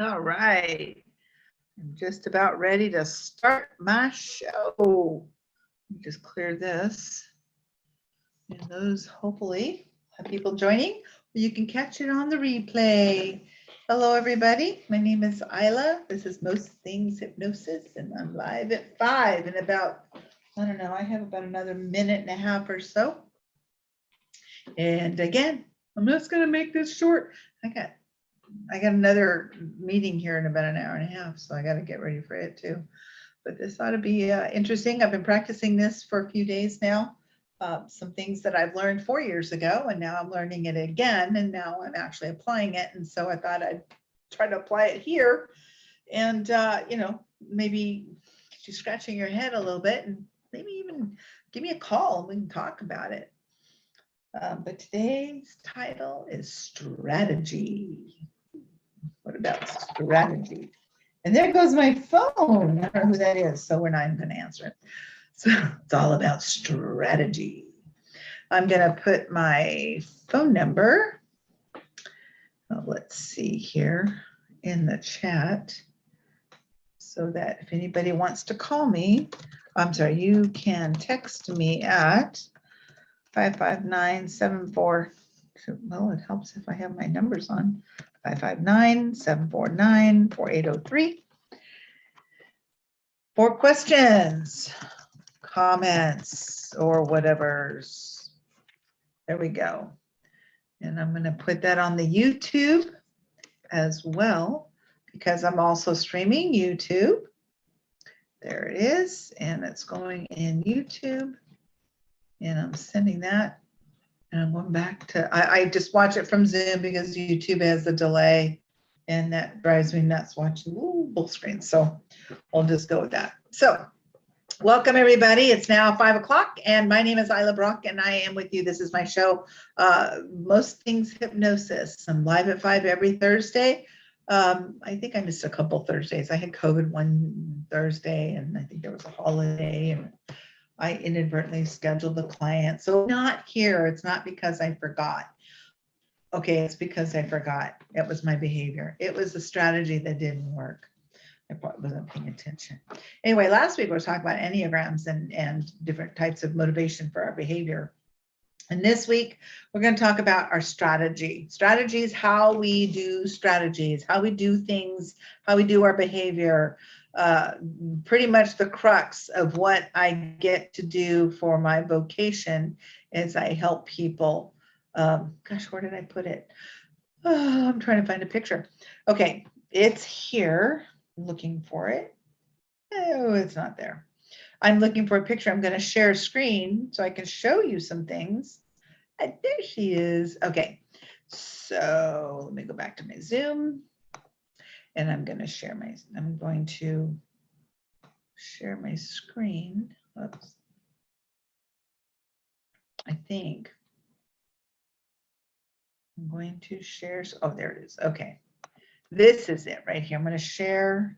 All right. I'm just about ready to start my show. Just clear this. And those hopefully have people joining. You can catch it on the replay. Hello, everybody. My name is ILAH. This is Most Things Hypnosis, and I'm live at 5 in about, I don't know, I have about another minute and a half or so. And again, I'm just going to make this short. I got another meeting here in about an hour and a half, so I got to get ready for it too. But this ought to be interesting. I've been practicing this for a few days now. Some things that I've learned 4 years ago, and now I'm learning it again, and now I'm actually applying it. And so I thought I'd try to apply it here, and you know, maybe get you scratching your head a little bit, and maybe even give me a call and we can talk about it. But today's title is strategy. What about strategy? And there goes my phone. I don't know who that is, so we're not even going to answer it. So it's all about strategy. I'm going to put my phone number, let's see here, in the chat so that if anybody wants to call me, I'm sorry, you can text me at 559-74. Well, it helps if I have my numbers on. 559-749-4803 for questions, comments, or whatever's. There we go. And I'm going to put that on the YouTube as well, because I'm also streaming YouTube. There it is, and it's going in YouTube, and I'm sending that. And I'm going back to, I just watch it from Zoom because YouTube has a delay, and that drives me nuts watching both screens. So I'll just go with that. So welcome, everybody. It's now 5 o'clock, and my name is ILAH Brock, and I am with you. This is my show, Most Things Hypnosis. I'm live at 5 every Thursday. I think I missed a couple Thursdays. I had COVID one Thursday, and I think there was a holiday, and I inadvertently scheduled the client. So not here. It's not because I forgot. Okay, it's because I forgot. It was my behavior. It was a strategy that didn't work. I probably wasn't paying attention. Anyway, last week we were talking about Enneagrams and different types of motivation for our behavior. And this week we're going to talk about our strategy. Strategies, how we do strategies, how we do things, how we do our behavior. pretty much the crux of what I get to do for my vocation is I help people. Gosh, where did I put it? Oh, I'm trying to find a picture. Okay, it's here. I'm looking for it. Oh, it's not there. I'm looking for a picture. I'm going to share a screen so I can show you some things. There she is. Okay, so let me go back to my Zoom, and I'm going to share my screen. Oops. I think I'm going to share. Oh, there it is. Okay, this is it right here. I'm going to share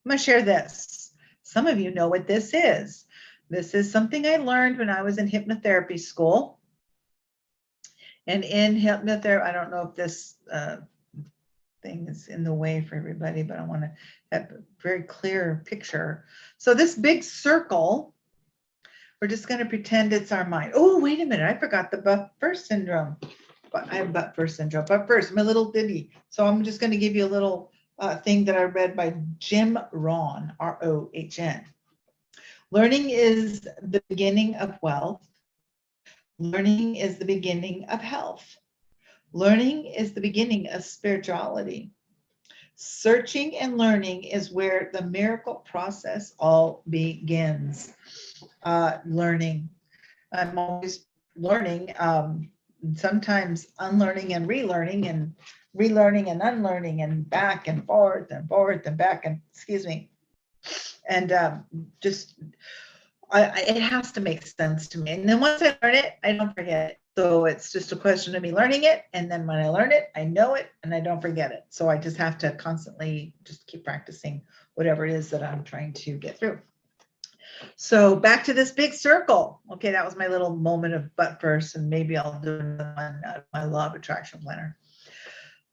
this. Some of you know what this is. This is something I learned when I was in hypnotherapy school. And in hypnotherapy, I don't know if this thing is in the way for everybody, but I want to have a very clear picture. So this big circle, we're just going to pretend it's our mind. Oh, wait a minute. I forgot the butt-burst syndrome. But I have butt-burst syndrome. But first, my little ditty. So I'm just going to give you a little thing that I read by Jim Rohn, R-O-H-N. Learning is the beginning of wealth. Learning is the beginning of health. Learning is the beginning of spirituality. Searching and learning is where the miracle process all begins. Learning. I'm always learning, sometimes unlearning and relearning and unlearning and back and forth and forth and back and, excuse me. And just, it has to make sense to me. And then once I learn it, I don't forget it. So it's just a question of me learning it. And then when I learn it, I know it and I don't forget it. So I just have to constantly just keep practicing whatever it is that I'm trying to get through. So back to this big circle. Okay, that was my little moment of butt first, and maybe I'll do another one out of my law of attraction planner.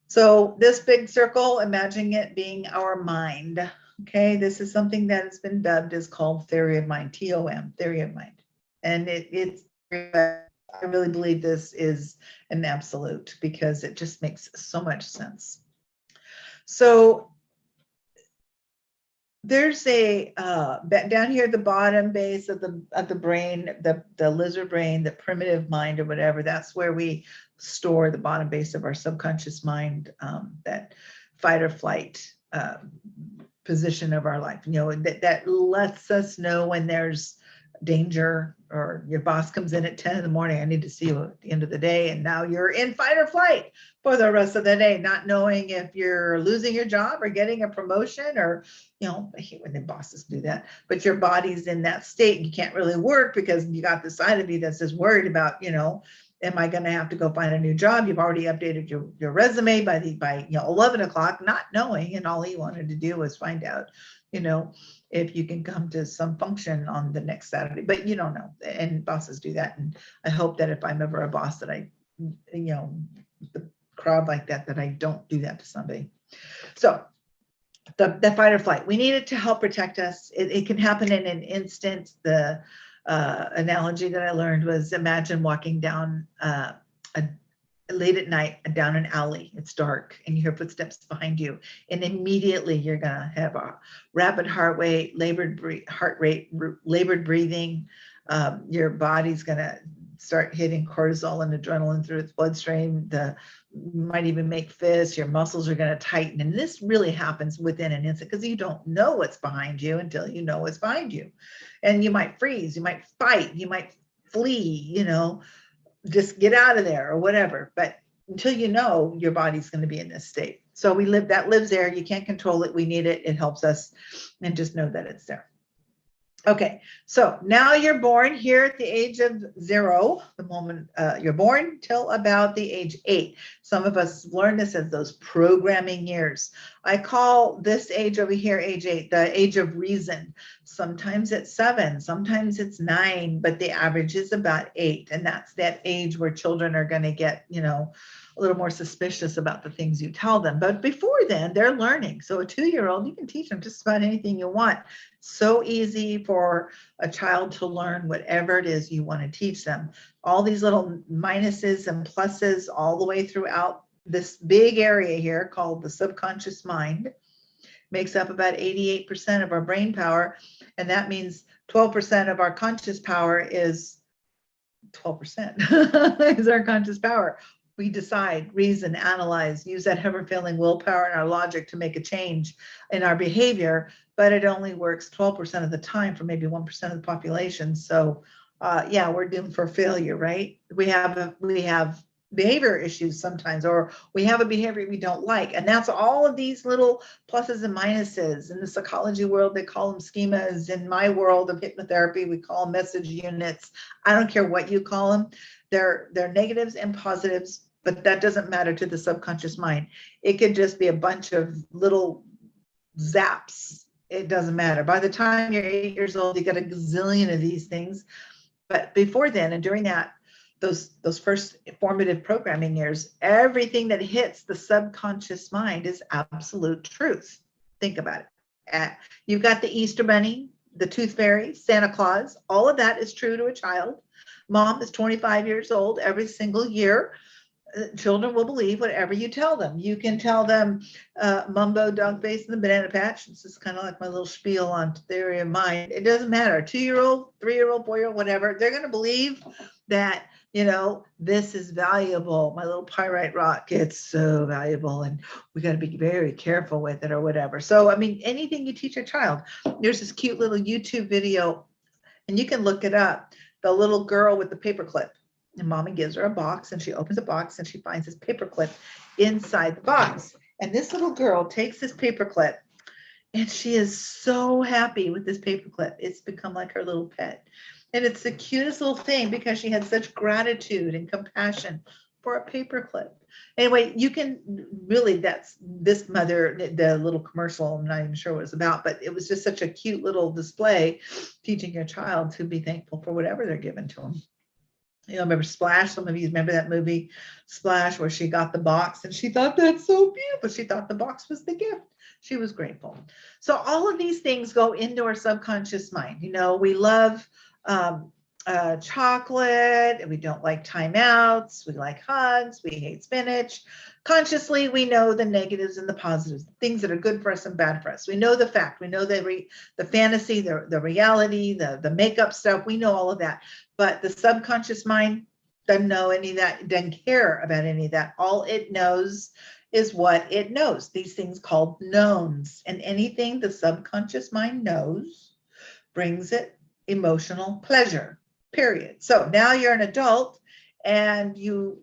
So this big circle, imagine it being our mind. Okay, this is something that has been dubbed as called theory of mind, TOM, theory of mind. And I really believe this is an absolute because it just makes so much sense. So there's a down here at the bottom base of the brain, the lizard brain, the primitive mind or whatever, that's where we store the bottom base of our subconscious mind, that fight or flight position of our life, you know, that lets us know when there's danger or your boss comes in at 10 in the morning, I need to see you at the end of the day. And now you're in fight or flight for the rest of the day, not knowing if you're losing your job or getting a promotion or, you know, I hate when the bosses do that, but your body's in that state. You can't really work because you got the side of you that's just worried about, you know, am I going to have to go find a new job? You've already updated your resume by 11 o'clock, not knowing, and all you wanted to do was find out, you know, if you can come to some function on the next Saturday, but you don't know, and bosses do that. And I hope that if I'm ever a boss that I, you know, the crowd like that I don't do that to somebody. So the fight or flight, we need it to help protect us. It can happen in an instant. The analogy that I learned was imagine walking down late at night down an alley. It's dark and you hear footsteps behind you, and immediately you're gonna have a rapid heart rate, labored breathing. Your body's gonna start hitting cortisol and adrenaline through its bloodstream. You might even make fists. Your muscles are gonna tighten, and this really happens within an instant because you don't know what's behind you until you know what's behind you, and you might freeze, you might fight, you might flee, you know, just get out of there or whatever. But until you know, your body's going to be in this state. So that lives there. You can't control it. We need it. It helps us, and just know that it's there. Okay, so now you're born here at the age of 0, the moment you're born, till about the age 8. Some of us learn this as those programming years. I call this age over here, age 8, the age of reason. Sometimes it's 7, sometimes it's 9, but the average is about 8. And that's that age where children are going to get, you know, a little more suspicious about the things you tell them. But before then, they're learning. So a 2-year-old, you can teach them just about anything you want. So easy for a child to learn whatever it is you want to teach them. All these little minuses and pluses all the way throughout this big area here called the subconscious mind. makes up about 88% of our brain power. And that means 12% of our conscious power is 12% is our conscious power. We decide, reason, analyze, use that ever feeling willpower and our logic to make a change in our behavior, but it only works 12% of the time for maybe 1% of the population. So yeah, we're doomed for failure, right? We have behavior issues sometimes, or we have a behavior we don't like. And that's all of these little pluses and minuses. In the psychology world, they call them schemas. In my world of hypnotherapy, we call them message units. I don't care what you call them. They're negatives and positives, but that doesn't matter to the subconscious mind. It could just be a bunch of little zaps. It doesn't matter. By the time you're 8 years old, you got a gazillion of these things. But before then and during that, those first formative programming years, everything that hits the subconscious mind is absolute truth. Think about it. You've got the Easter Bunny, the Tooth Fairy, Santa Claus. All of that is true to a child. Mom is 25 years old every single year. Children will believe whatever you tell them. You can tell them Mumbo, Dog Face, and the Banana Patch. This is kind of like my little spiel on theory of mind. It doesn't matter. 2-year-old, 3-year-old, 4-year-old, whatever. They're going to believe that, you know, this is valuable. My little pyrite rock, it's so valuable, and we got to be very careful with it or whatever. So, I mean, anything you teach a child. There's this cute little YouTube video, and you can look it up. The little girl with the paperclip. And mommy gives her a box, and she opens a box and she finds this paperclip inside the box. And this little girl takes this paperclip and she is so happy with this paperclip. It's become like her little pet. And it's the cutest little thing because she had such gratitude and compassion for a paperclip. Anyway, you can really, that's this mother, the little commercial, I'm not even sure what it's about, but it was just such a cute little display teaching your child to be thankful for whatever they're given to them. You know, remember Splash? Some of you remember that movie Splash, where she got the box and she thought that's so beautiful. She thought the box was the gift. She was grateful. So all of these things go into our subconscious mind. You know, we love chocolate, and we don't like timeouts. We like hugs. We hate spinach. Consciously, we know the negatives and the positives, the things that are good for us and bad for us. We know the fact. We know the fantasy, the reality, the makeup stuff. We know all of that. But the subconscious mind doesn't know any of that, doesn't care about any of that. All it knows is what it knows. These things called knowns. And anything the subconscious mind knows brings it emotional pleasure, period. So now you're an adult and you,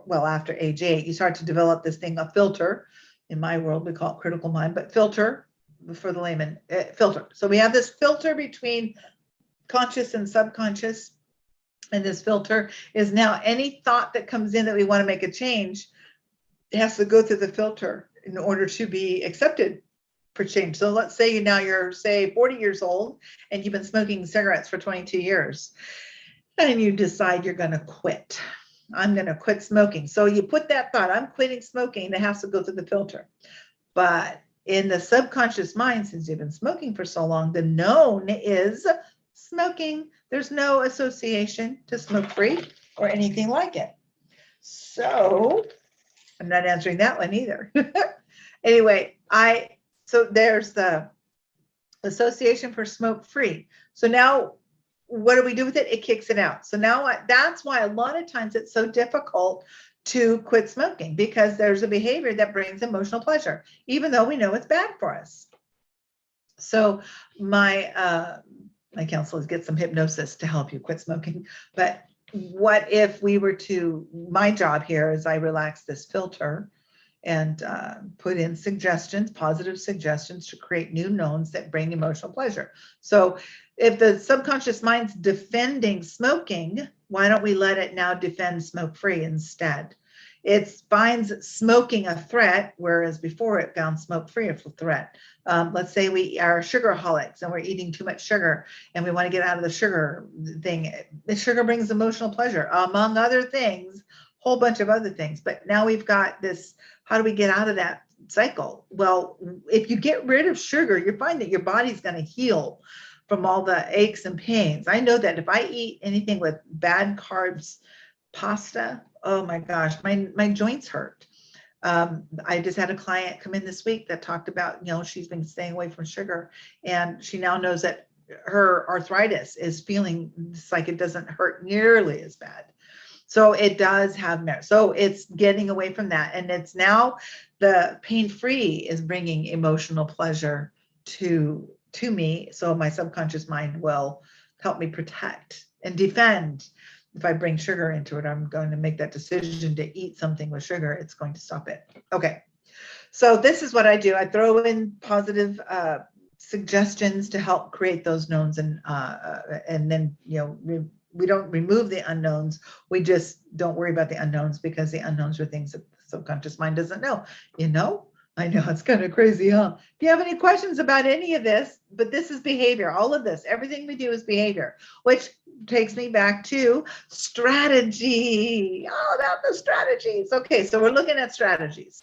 well, after age 8, you start to develop this thing, a filter. In my world, we call it critical mind, but filter for the layman, filter. So we have this filter between conscious and subconscious. And this filter is now any thought that comes in that we want to make a change, it has to go through the filter in order to be accepted for change. So let's say you're say 40 years old and you've been smoking cigarettes for 22 years and you decide you're going to quit. I'm going to quit smoking. So you put that thought, I'm quitting smoking, that has to go through the filter. But in the subconscious mind, since you've been smoking for so long, the known is smoking. There's no association to smoke free or anything like it. So I'm not answering that one either. Anyway, so there's the association for smoke free. So now what do we do with it? It kicks it out. So now that's why a lot of times it's so difficult to quit smoking, because there's a behavior that brings emotional pleasure, even though we know it's bad for us. So my counsel is get some hypnosis to help you quit smoking. But what if we were to, my job here is I relax this filter and put in suggestions, positive suggestions to create new knowns that bring emotional pleasure. So if the subconscious mind's defending smoking, why don't we let it now defend smoke-free instead? It finds smoking a threat, whereas before it found smoke-free a threat. Let's say we are sugaraholics and we're eating too much sugar and we want to get out of the sugar thing. The sugar brings emotional pleasure, among other things, whole bunch of other things. But now we've got this, how do we get out of that cycle? Well, if you get rid of sugar, you find that your body's going to heal from all the aches and pains. I know that if I eat anything with bad carbs, pasta, oh my gosh, my joints hurt. I just had a client come in this week that talked about, she's been staying away from sugar, and she now knows that her arthritis is feeling it's like it doesn't hurt nearly as bad. So it does have merit. So it's getting away from that. And it's now the pain-free is bringing emotional pleasure to me. So my subconscious mind will help me protect and defend. If I bring sugar into it, I'm going to make that decision to eat something with sugar. It's going to stop it. Okay. So this is what I do. I throw in positive suggestions to help create those knowns, and then, we don't remove the unknowns. We just don't worry about the unknowns, because the unknowns are things that the subconscious mind doesn't know. I know it's kind of crazy, huh? If you have any questions about any of this, but this is behavior, all of this, everything we do is behavior, which takes me back to strategy. All about the strategies. Okay, so we're looking at strategies.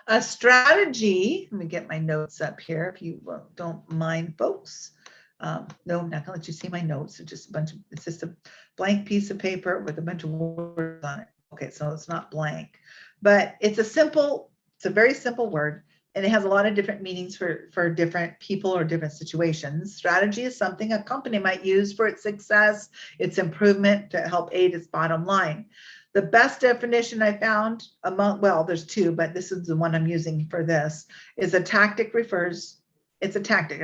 A strategy, let me get my notes up here if you don't mind, folks. No, I'm not gonna let you see my notes. It's just a blank piece of paper with a bunch of words on it. Okay, so it's not blank, but it's a very simple word, and it has a lot of different meanings for different people or different situations. Strategy is something a company might use for its success, its improvement, to help aid its bottom line. The best definition I found there's two, but this is the one I'm using for this, is a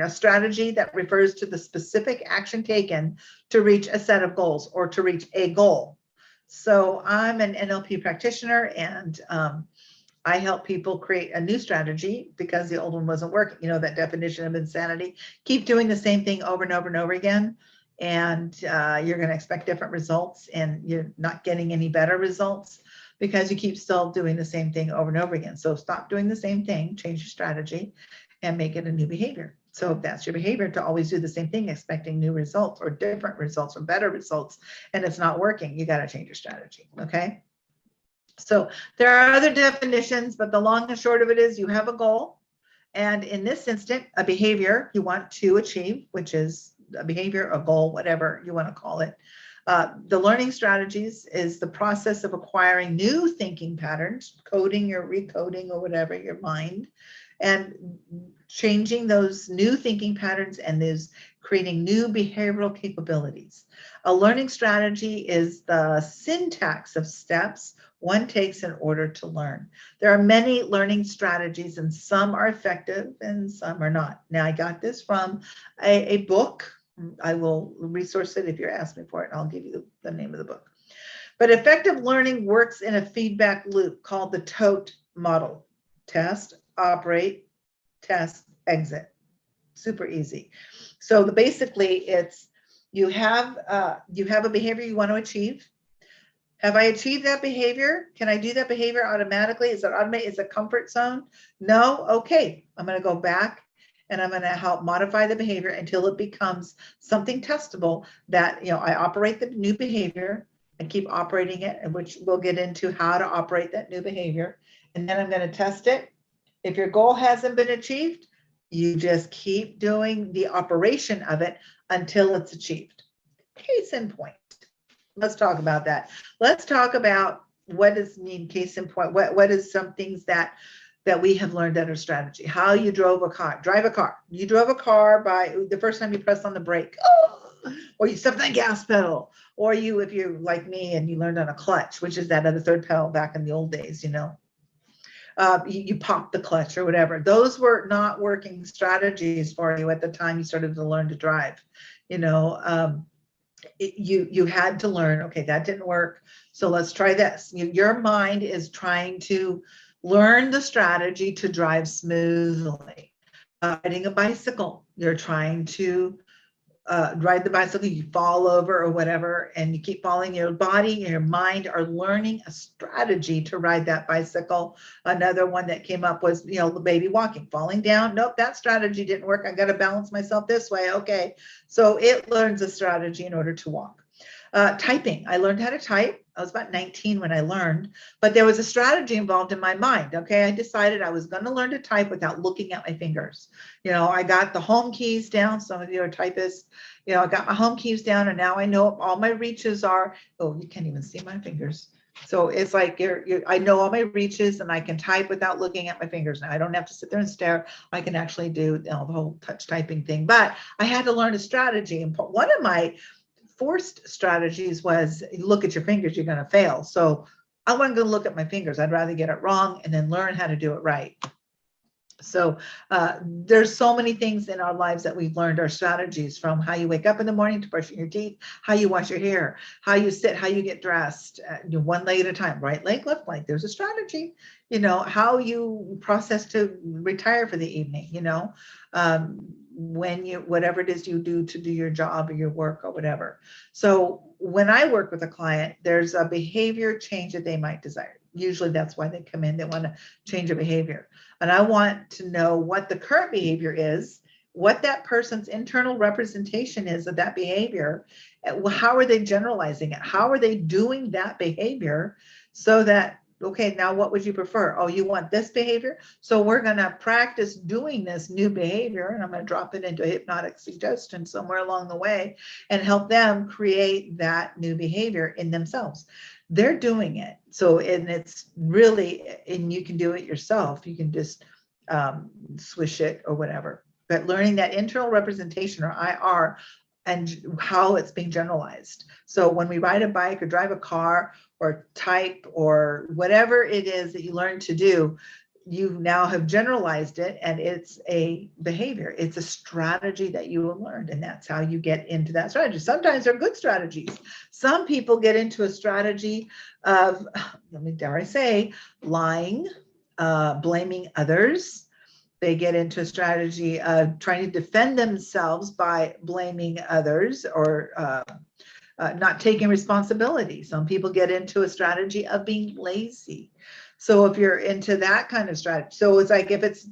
strategy that refers to the specific action taken to reach a set of goals or to reach a goal. So I'm an NLP practitioner, and I help people create a new strategy because the old one wasn't working. That definition of insanity, keep doing the same thing over and over and over again, and you're going to expect different results, and you're not getting any better results because you keep still doing the same thing over and over again. So stop doing the same thing, change your strategy, and make it a new behavior. So if that's your behavior, to always do the same thing, expecting new results or different results or better results, and it's not working, you got to change your strategy. Okay. So there are other definitions, but the long and short of it is you have a goal. And in this instant, a behavior you want to achieve, which is a behavior, a goal, whatever you want to call it. The learning strategies is the process of acquiring new thinking patterns, coding or recoding or whatever, your mind, and changing those new thinking patterns and creating new behavioral capabilities. A learning strategy is the syntax of steps one takes in order to learn. There are many learning strategies, and some are effective and some are not. Now, I got this from a book. I will resource it if you're asking me for it. I'll give you the name of the book. But effective learning works in a feedback loop called the TOTE model. Test, operate, test, exit. Super easy. So basically it's you have a behavior you want to achieve. Have I achieved that behavior? Can I do that behavior automatically? Is it automated? Is it comfort zone? No? Okay. I'm going to go back and I'm going to help modify the behavior until it becomes something testable that, I operate the new behavior and keep operating it, and which we'll get into how to operate that new behavior. And then I'm going to test it. If your goal hasn't been achieved, you just keep doing the operation of it until it's achieved. Case in point. Let's talk about that. Let's talk about what does mean case in point. What is some things that we have learned that are strategy? How you drive a car. You drove a car by the first time you pressed on the brake, or you stepped on the gas pedal, or if you're like me and you learned on a clutch, which is that other third pedal back in the old days, you popped the clutch or whatever. Those were not working strategies for you at the time you started to learn to drive. You had to learn, okay, that didn't work, so let's try this. Your mind is trying to learn the strategy to drive smoothly. Riding a bicycle, you're trying to ride the bicycle, you fall over or whatever, and you keep falling. Your body and your mind are learning a strategy to ride that bicycle. Another one that came up was, the baby walking, falling down. Nope, that strategy didn't work. I got to balance myself this way. Okay, so it learns a strategy in order to walk. Typing, I learned how to type. I was about 19 when I learned, but there was a strategy involved in my mind. Okay, I decided I was going to learn to type without looking at my fingers. I got the home keys down. Some of you are typists. I got my home keys down, and now I know all my reaches are. Oh, you can't even see my fingers. So it's like I know all my reaches and I can type without looking at my fingers now. I don't have to sit there and stare. I can actually do, you know, the whole touch typing thing. But I had to learn a strategy. And one of my forced strategies was look at your fingers, you're going to fail. So I wasn't going to look at my fingers. I'd rather get it wrong and then learn how to do it right. So there's so many things in our lives that we've learned, our strategies, from how you wake up in the morning to brushing your teeth, how you wash your hair, how you sit, how you get dressed, one leg at a time, right leg, left leg. There's a strategy, you know, how you process to retire for the evening, you know, when you, whatever it is you do to do your job or your work or whatever. So when I work with a client, there's a behavior change that they might desire. Usually that's why they come in, they want to change a behavior. And I want to know what the current behavior is, what that person's internal representation is of that behavior. How are they generalizing it? How are they doing that behavior so that, okay, now what would you prefer? Oh, you want this behavior? So we're going to practice doing this new behavior, and I'm going to drop it into a hypnotic suggestion somewhere along the way and help them create that new behavior in themselves. They're doing it. So, and it's really, and you can do it yourself. You can just swish it or whatever. But learning that internal representation, or IR, and how it's being generalized. So when we ride a bike or drive a car or type or whatever it is that you learn to do, you now have generalized it, and it's a behavior. It's a strategy that you have learned, and that's how you get into that strategy. Sometimes they're good strategies. Some people get into a strategy of, let me dare I say, lying, blaming others. They get into a strategy of trying to defend themselves by blaming others, or not taking responsibility. Some people get into a strategy of being lazy. So if you're into that kind of strategy, so it's like if it's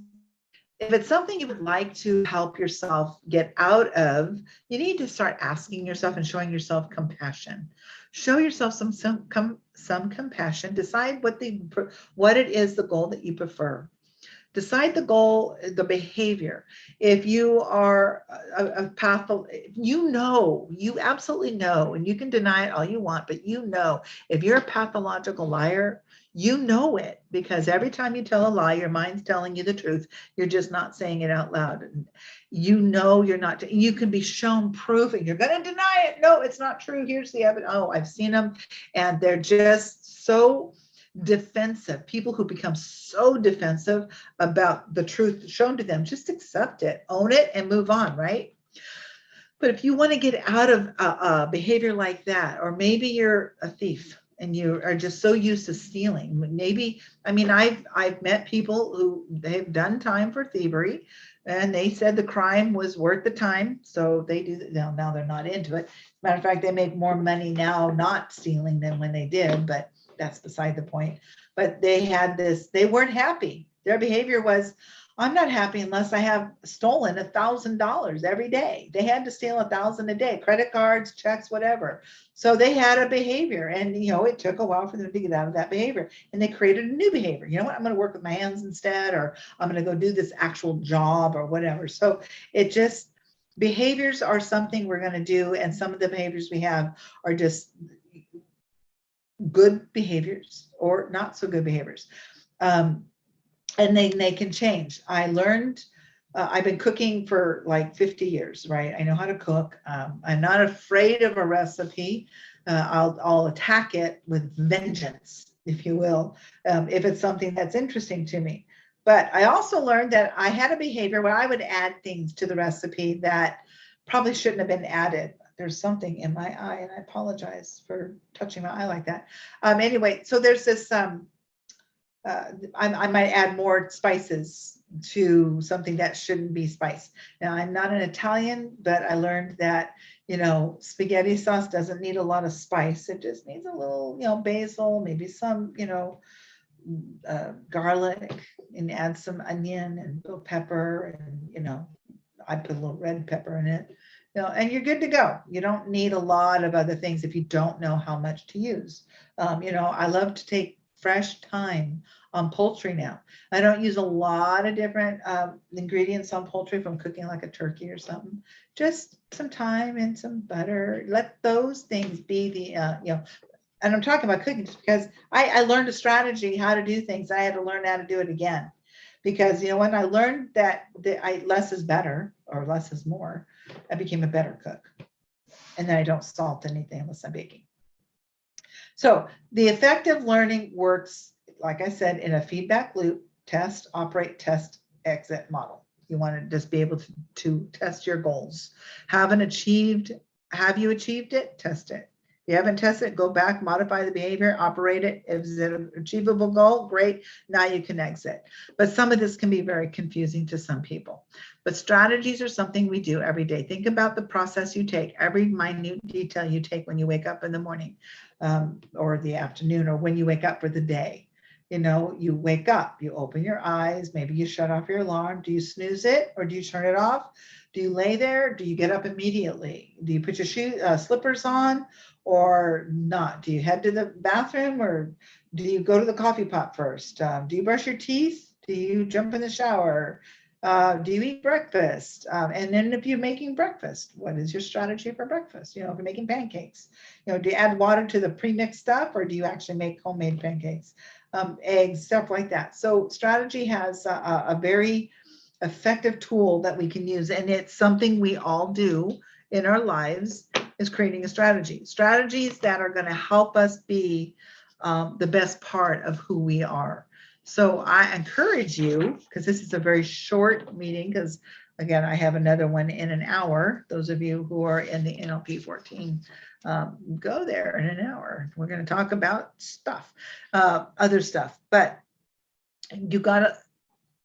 something you would like to help yourself get out of, you need to start asking yourself and showing yourself compassion. Show yourself some compassion. Decide what it is, the goal that you prefer. Decide the goal, the behavior. If you are a you absolutely know, and you can deny it all you want, but you know, if you're a pathological liar, you know it, because every time you tell a lie, your mind's telling you the truth. You're just not saying it out loud. You know you're not, you can be shown proof and you're going to deny it. No, it's not true. Here's the evidence. Oh, I've seen them, and they're just so defensive. People who become so defensive about the truth shown to them, just accept it, own it, and move on, right? But if you want to get out of a behavior like that, or maybe you're a thief and you are just so used to stealing, maybe, I mean, I've met people who they've done time for thievery, and they said the crime was worth the time, so they do. Now they're not into it. Matter of fact, they make more money now not stealing than when they did, but that's beside the point. But they had this, they weren't happy. Their behavior was, I'm not happy unless I have stolen $1,000 every day. They had to steal 1,000 a day, credit cards, checks, whatever. So they had a behavior, and it took a while for them to get out of that behavior, and they created a new behavior. You know what? I'm going to work with my hands instead, or I'm going to go do this actual job or whatever. So it just, behaviors are something we're going to do, and some of the behaviors we have are just good behaviors or not so good behaviors. And they can change. I learned, I've been cooking for like 50 years, right? I know how to cook. I'm not afraid of a recipe. I'll attack it with vengeance, if you will, if it's something that's interesting to me. But I also learned that I had a behavior where I would add things to the recipe that probably shouldn't have been added. There's something in my eye, and I apologize for touching my eye like that. Anyway, so there's this, I might add more spices to something that shouldn't be spiced. Now, I'm not an Italian, but I learned that, spaghetti sauce doesn't need a lot of spice. It just needs a little, basil, maybe some, garlic, and add some onion and little pepper, and, I put a little red pepper in it, and you're good to go. You don't need a lot of other things if you don't know how much to use. I love to take fresh thyme on poultry now. I don't use a lot of different ingredients on poultry if I'm cooking like a turkey or something. Just some thyme and some butter. Let those things be the, and I'm talking about cooking just because I learned a strategy how to do things. I had to learn how to do it again because, when I learned that less is better or less is more, I became a better cook. And then I don't salt anything unless I'm baking. So the effective learning works, like I said, in a feedback loop, test, operate, test, exit model. You want to just be able to test your goals. Have you achieved it? Test it. If you haven't tested it, go back, modify the behavior, operate it. If it's an achievable goal, great. Now you can exit. But some of this can be very confusing to some people. But strategies are something we do every day. Think about the process you take, every minute detail you take when you wake up in the morning or the afternoon, or when you wake up for the day. You wake up, you open your eyes, maybe you shut off your alarm. Do you snooze it or do you turn it off? Do you lay there? Do you get up immediately? Do you put your slippers on or not? Do you head to the bathroom or do you go to the coffee pot first? Do you brush your teeth? Do you jump in the shower? Do you eat breakfast? And then if you're making breakfast, what is your strategy for breakfast? If you're making pancakes, do you add water to the pre-mixed stuff or do you actually make homemade pancakes? Eggs, stuff like that. So strategy has a very effective tool that we can use, and it's something we all do in our lives, is creating a strategy. Strategies that are going to help us be the best part of who we are. So I encourage you, because this is a very short meeting, because again, I have another one in an hour. Those of you who are in the NLP 14, go there in an hour. We're going to talk about stuff, other stuff, but you got to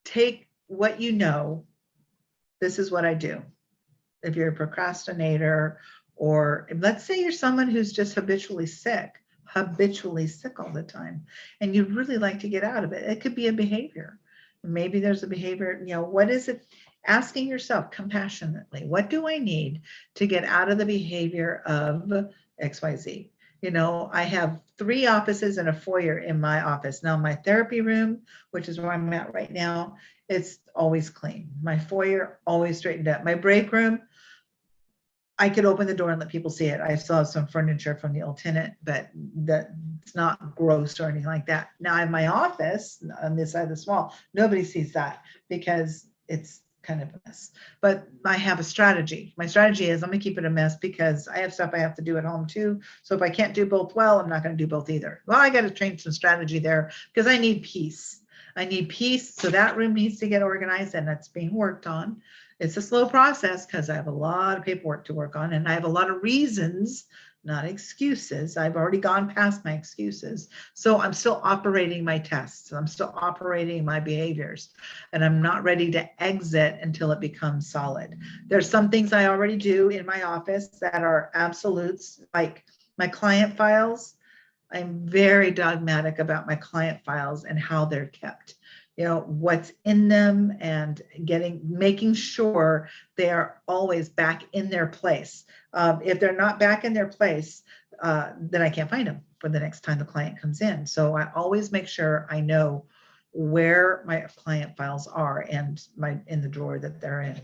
take what you know. This is what I do. If you're a procrastinator, or let's say you're someone who's just habitually sick all the time, and you'd really like to get out of it. It could be a behavior. Maybe there's a behavior, what is it? Asking yourself compassionately, what do I need to get out of the behavior of XYZ? I have 3 offices and a foyer in my office. Now, my therapy room, which is where I'm at right now, it's always clean. My foyer, always straightened up. My break room, I could open the door and let people see it. I still have some furniture from the old tenant, but it's not gross or anything like that. Now, in my office on this side of the wall, nobody sees that because it's kind of a mess. But I have a strategy. My strategy is I'm going to keep it a mess because I have stuff I have to do at home too. So if I can't do both well, I'm not going to do both either. Well, I got to change some strategy there because I need peace. So that room needs to get organized, and that's being worked on. It's a slow process because I have a lot of paperwork to work on, and I have a lot of reasons, not excuses. I've already gone past my excuses. So I'm still operating my tests. I'm still operating my behaviors, and I'm not ready to exit until it becomes solid. There's some things I already do in my office that are absolutes, like my client files. I'm very dogmatic about my client files and how they're kept. What's in them, and making sure they are always back in their place. If they're not back in their place, then I can't find them for the next time the client comes in. So I always make sure I know where my client files are and in the drawer that they're in.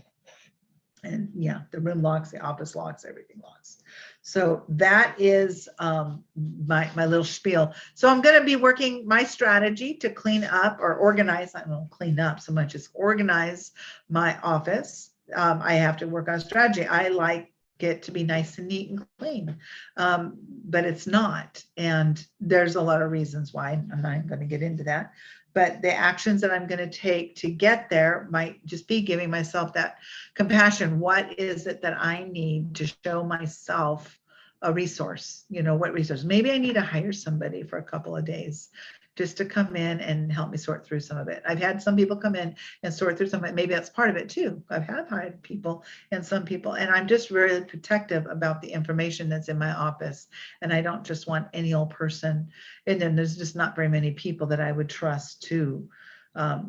And yeah, the room locks, the office locks, everything locks. So that is my little spiel. So I'm going to be working my strategy to clean up or organize. I don't clean up so much as organize my office. I have to work on strategy. I like it to be nice and neat and clean, but it's not. And there's a lot of reasons why. I'm not even going to get into that. But the actions that I'm going to take to get there might just be giving myself that compassion. What is it that I need to show myself a resource? What resource? Maybe I need to hire somebody for a couple of days just to come in and help me sort through some of it. I've had some people come in and sort through some of it. Maybe that's part of it too. I have hired people and some people, and I'm just really protective about the information that's in my office. And I don't just want any old person. And then there's just not very many people that I would trust to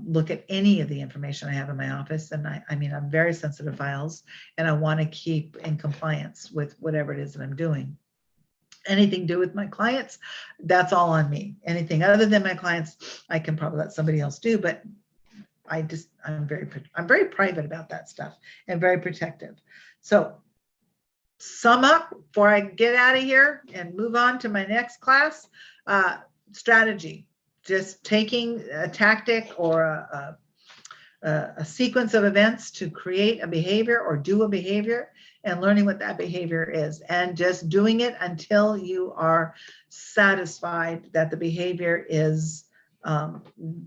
look at any of the information I have in my office. And I'm very sensitive files, and I want to keep in compliance with whatever it is that I'm doing. Anything to do with my clients, that's all on me. Anything other than my clients, I can probably let somebody else do, but I'm very private about that stuff and very protective. So sum up before I get out of here and move on to my next class. Strategy, just taking a tactic or a sequence of events to create a behavior or do a behavior, and learning what that behavior is, and just doing it until you are satisfied that the behavior is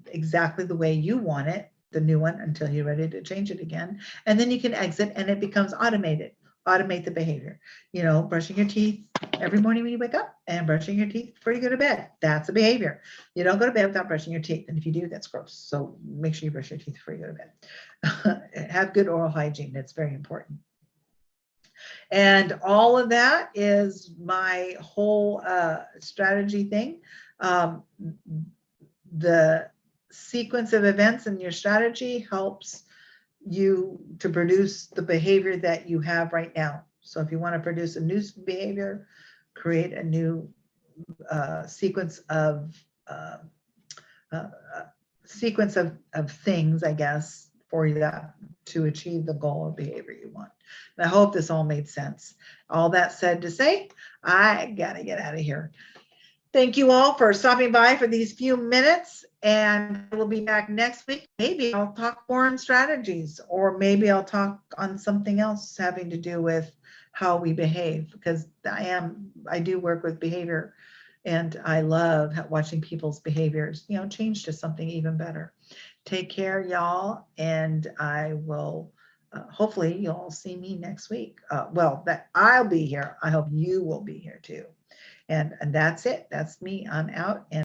exactly the way you want it, the new one, until you're ready to change it again. And then you can exit and it becomes automated. Automate the behavior. You know, brushing your teeth every morning when you wake up and brushing your teeth before you go to bed. That's a behavior. You don't go to bed without brushing your teeth. And if you do, that's gross. So make sure you brush your teeth before you go to bed. Have good oral hygiene. That's very important. And all of that is my whole strategy thing. The sequence of events in your strategy helps you to produce the behavior that you have right now. So if you want to produce a new behavior, create a new sequence of things, I guess, for you to achieve the goal of behavior you want. And I hope this all made sense. All that said to say, I gotta get out of here. Thank you all for stopping by for these few minutes, and we'll be back next week. Maybe I'll talk more on strategies, or maybe I'll talk on something else having to do with how we behave, because I do work with behavior, and I love watching people's behaviors, you know, change to something even better. Take care, y'all, and I will hopefully you'll see me next week. Well, that I'll be here. I hope you will be here too. And that's it. That's me. I'm out. And